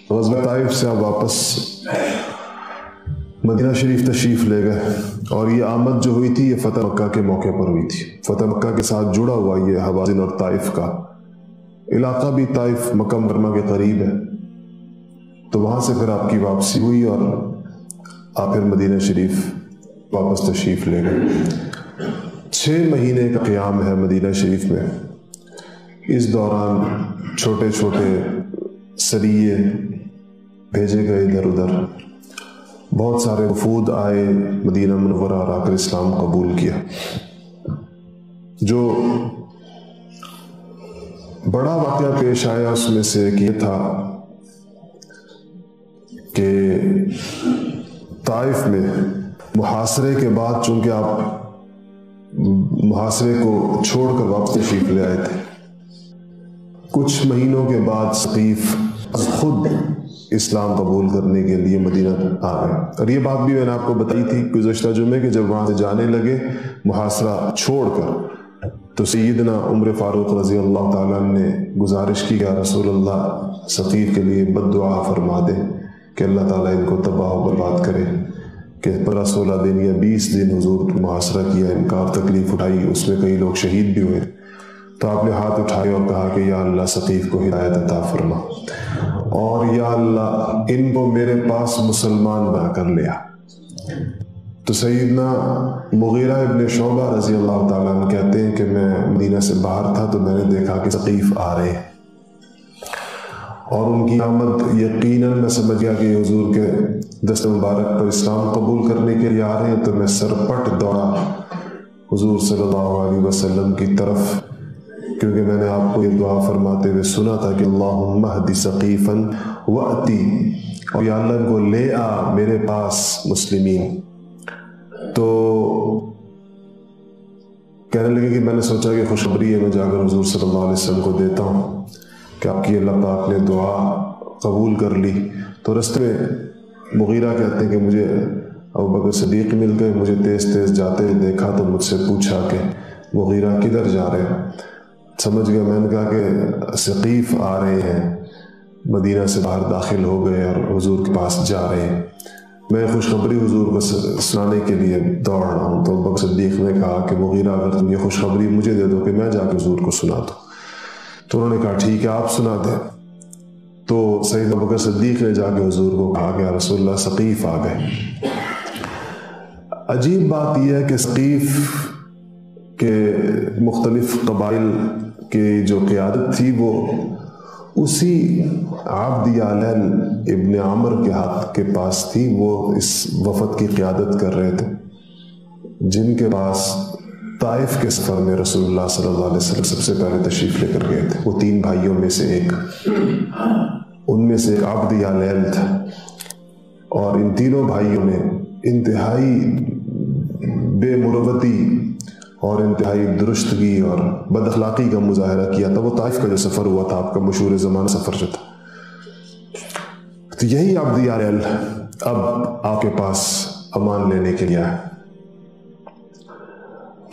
غزوہ طائف سے آپ واپس مدینہ شریف تشریف لے گئے، اور یہ آمد جو ہوئی تھی یہ فتح مکہ کے موقع پر ہوئی تھی۔ فتح مکہ کے ساتھ جڑا ہوا یہ حوازن اور طائف کا علاقہ بھی طائف مکہ مکرمہ کے قریب ہے، تو وہاں سے پھر آپ کی واپسی ہوئی اور آپ پھر مدینہ شریف واپس تشریف لے گئے۔ 6 مہینے کا قیام ہے مدینہ شریف میں۔ اس دوران چھوٹے چھوٹے سریے بھیجے گئے ادھر ادھر، بہت سارے وفود آئے مدینہ منورہ اور آ کر اسلام قبول کیا۔ جو بڑا واقعہ پیش آیا اس میں سے ایک یہ تھا کہ طائف میں محاصرے کے بعد، چونکہ آپ محاصرے کو چھوڑ کر واپس تشریف لے آئے تھے، کچھ مہینوں کے بعد ثقیف خود اسلام قبول کرنے کے لیے مدینہ آ گئے۔ اور یہ بات بھی میں نے آپ کو بتائی تھی گزشتہ جمعے کہ جب وہاں سے جانے لگے محاصرہ چھوڑ کر، تو سیدنا عمر فاروق رضی اللہ تعالیٰ نے گزارش کی کہ یا رسول اللہ ثقیف کے لیے بد دعا فرما دے کہ اللہ تعالیٰ ان کو تباہ و برباد کرے، کہ 15-16 دن یا 20 دن حضور محاصرہ کیا، انکار تکلیف اٹھائی، اس میں کئی لوگ شہید بھی ہوئے۔ تو آپ نے ہاتھ اٹھائے اور کہا کہ یا اللہ ثقیف کو ہدایت عطا فرما، اور یا اللہ ان کو میرے پاس مسلمان بنا کر لیا۔ تو سیدنا مغیرہ ابن شعبہ رضی اللہ تعالیٰ عنہ کہتے ہیں کہ میں مدینہ سے باہر تھا تو میں نے دیکھا کہ ثقیف آ رہے ہیں، اور ان کی آمد یقیناً میں سمجھ گیا کہ حضور کے دست مبارک پر اسلام قبول کرنے کے لیے آ رہے ہیں۔ تو میں سرپٹ دوڑا حضور صلی اللہ علیہ وسلم کی طرف، کیونکہ میں نے آپ کو یہ دعا فرماتے ہوئے سنا تھا کہ اللہم اہد ثقیفا وأتی، اور یا اللہ ان کو لے آ میرے پاس مسلمین۔ تو کہنے لگے کہ میں نے سوچا کہ خوشخبری ہے، میں جا کر حضور صلی اللہ علیہ وسلم کو دیتا ہوں کہ آپ کی اللہ پاک نے دعا قبول کر لی۔ تو رستے میں مغیرہ کہتے ہیں کہ مجھے ابوبکر صدیق مل گئے، مجھے تیز تیز جاتے دیکھا تو مجھ سے پوچھا کہ مغیرہ کدھر جا رہے ہیں؟ سمجھ گیا، میں نے کہا کہ ثقیف آ رہے ہیں، مدینہ سے باہر داخل ہو گئے اور حضور کے پاس جا رہے ہیں، میں خوشخبری حضور کو سنانے کے لیے دوڑ رہا ہوں۔ تو ابوبکر صدیق نے کہا کہ مغیرہ اگر تم یہ خوشخبری مجھے دے دو کہ میں جا کے حضور کو سنا دوں۔ تو انہوں نے کہا ٹھیک ہے آپ سنا دیں۔ تو سیدنا ابوبکر صدیق نے جا کے حضور کو کہا کہ یا رسول اللہ ثقیف آ گئے۔ عجیب بات یہ ہے کہ ثقیف کے مختلف قبائل کی جو قیادت تھی وہ اسی عبد یعلل ابن عمر کے ہاتھ کے پاس تھی، وہ اس وفد کی قیادت کر رہے تھے، جن کے پاس طائف کے سفر میں رسول اللہ صلی اللہ علیہ وسلم سب سے پہلے تشریف لے کر گئے تھے۔ وہ 3 بھائیوں میں سے ایک، ان میں سے ایک عبد یعلل تھا، اور ان تینوں بھائیوں نے انتہائی بے مروتی اور انتہائی درستگی اور بد اخلاقی کا مظاہرہ کیا تھا۔ وہ طائف کا جو سفر ہوا تھا آپ کا مشہور زمانہ سفر جو تھا، تو یہی عبد یعلل اب آپ کے پاس امان لینے کے لیے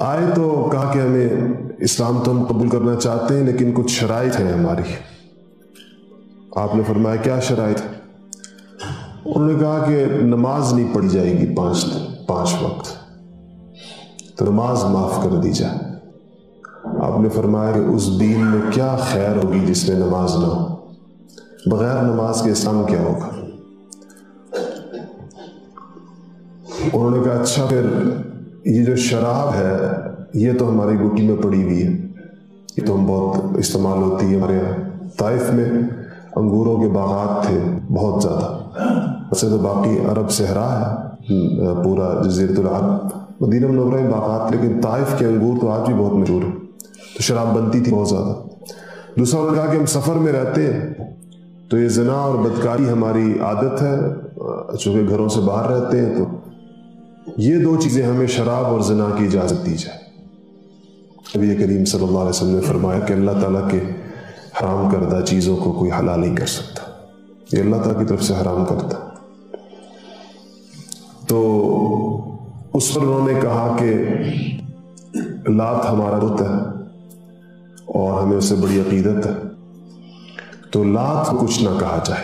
آئے تو کہا کہ ہمیں اسلام تو ہم قبول کرنا چاہتے ہیں لیکن کچھ شرائط ہیں ہماری۔ آپ نے فرمایا کیا شرائط؟ انہوں نے کہا کہ نماز نہیں پڑھی جائے گی 5 وقت، تو نماز معاف کر دی جائے۔ آپ نے فرمایا کہ اس دین میں کیا خیر ہوگی جس میں نماز نہ ہو؟ بغیر نماز کے اسلام کیا ہوگا؟ انہوں نے کہا اچھا پھر یہ جو شراب ہے یہ تو ہماری گٹی میں پڑی ہوئی ہے، یہ تو ہم بہت استعمال ہوتی ہے ہمارے یہاں۔ طائف میں انگوروں کے باغات تھے بہت زیادہ، ویسے تو باقی عرب صحرا ہے، پورا جزیرۃ العرب، مدینہ منورہ میں باغات، لیکن طائف کے انگور تو آج بھی بہت مشہور ہیں، تو شراب بنتی تھی بہت زیادہ۔ دوسرا انہوں نے کہا کہ ہم سفر میں رہتے ہیں تو یہ زنا اور بدکاری ہماری عادت ہے، چونکہ گھروں سے باہر رہتے ہیں، تو یہ 2 چیزیں ہمیں شراب اور زنا کی اجازت دی جائے۔ نبی کریم صلی اللہ علیہ وسلم نے فرمایا کہ اللہ تعالیٰ کے حرام کردہ چیزوں کو کوئی حلال نہیں کر سکتا، یہ اللہ تعالیٰ کی طرف سے حرام کرتا۔ تو اس پر انہوں نے کہا کہ لات ہمارا بت ہے اور ہمیں اس سے بڑی عقیدت ہے، تو لات کو کچھ نہ کہا جائے،